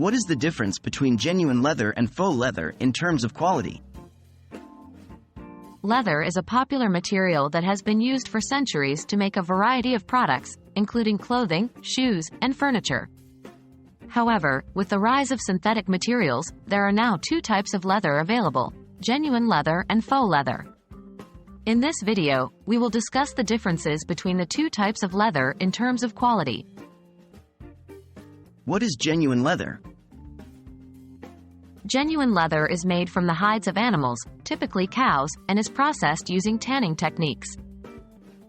What is the difference between genuine leather and faux leather in terms of quality? Leather is a popular material that has been used for centuries to make a variety of products, including clothing, shoes, and furniture. However, with the rise of synthetic materials, there are now two types of leather available: genuine leather and faux leather. In this video, we will discuss the differences between the two types of leather in terms of quality. What is genuine leather? Genuine leather is made from the hides of animals, typically cows, and is processed using tanning techniques.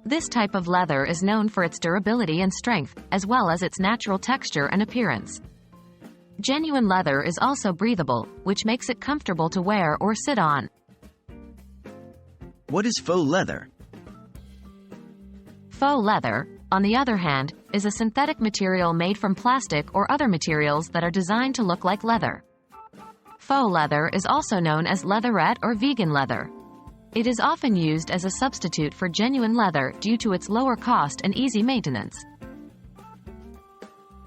This type of leather is known for its durability and strength, as well as its natural texture and appearance. Genuine leather is also breathable, which makes it comfortable to wear or sit on. What is faux leather? Faux leather, on the other hand, is a synthetic material made from plastic or other materials that are designed to look like leather. Faux leather is also known as leatherette or vegan leather. It is often used as a substitute for genuine leather due to its lower cost and easy maintenance.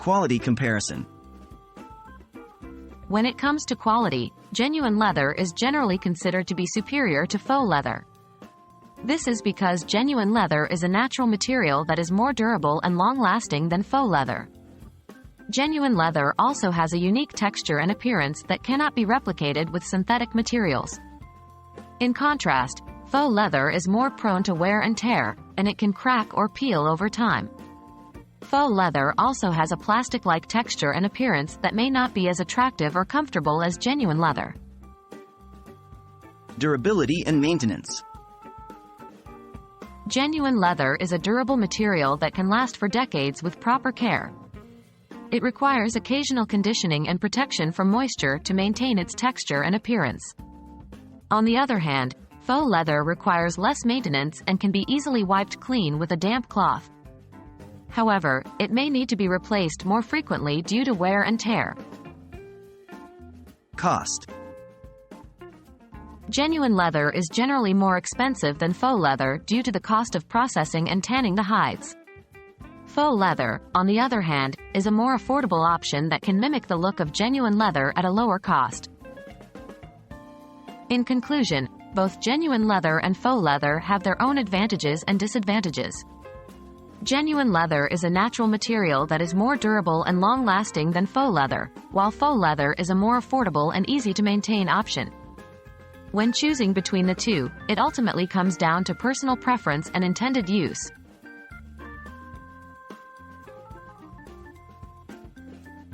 Quality comparison. When it comes to quality, genuine leather is generally considered to be superior to faux leather. This is because genuine leather is a natural material that is more durable and long-lasting than faux leather. Genuine leather also has a unique texture and appearance that cannot be replicated with synthetic materials. In contrast, faux leather is more prone to wear and tear, and it can crack or peel over time. Faux leather also has a plastic-like texture and appearance that may not be as attractive or comfortable as genuine leather. Durability and maintenance. Genuine leather is a durable material that can last for decades with proper care. It requires occasional conditioning and protection from moisture to maintain its texture and appearance. On the other hand, faux leather requires less maintenance and can be easily wiped clean with a damp cloth. However, it may need to be replaced more frequently due to wear and tear. Cost. Genuine leather is generally more expensive than faux leather due to the cost of processing and tanning the hides. Faux leather, on the other hand, is a more affordable option that can mimic the look of genuine leather at a lower cost. In conclusion, both genuine leather and faux leather have their own advantages and disadvantages. Genuine leather is a natural material that is more durable and long-lasting than faux leather, while faux leather is a more affordable and easy-to-maintain option. When choosing between the two, it ultimately comes down to personal preference and intended use.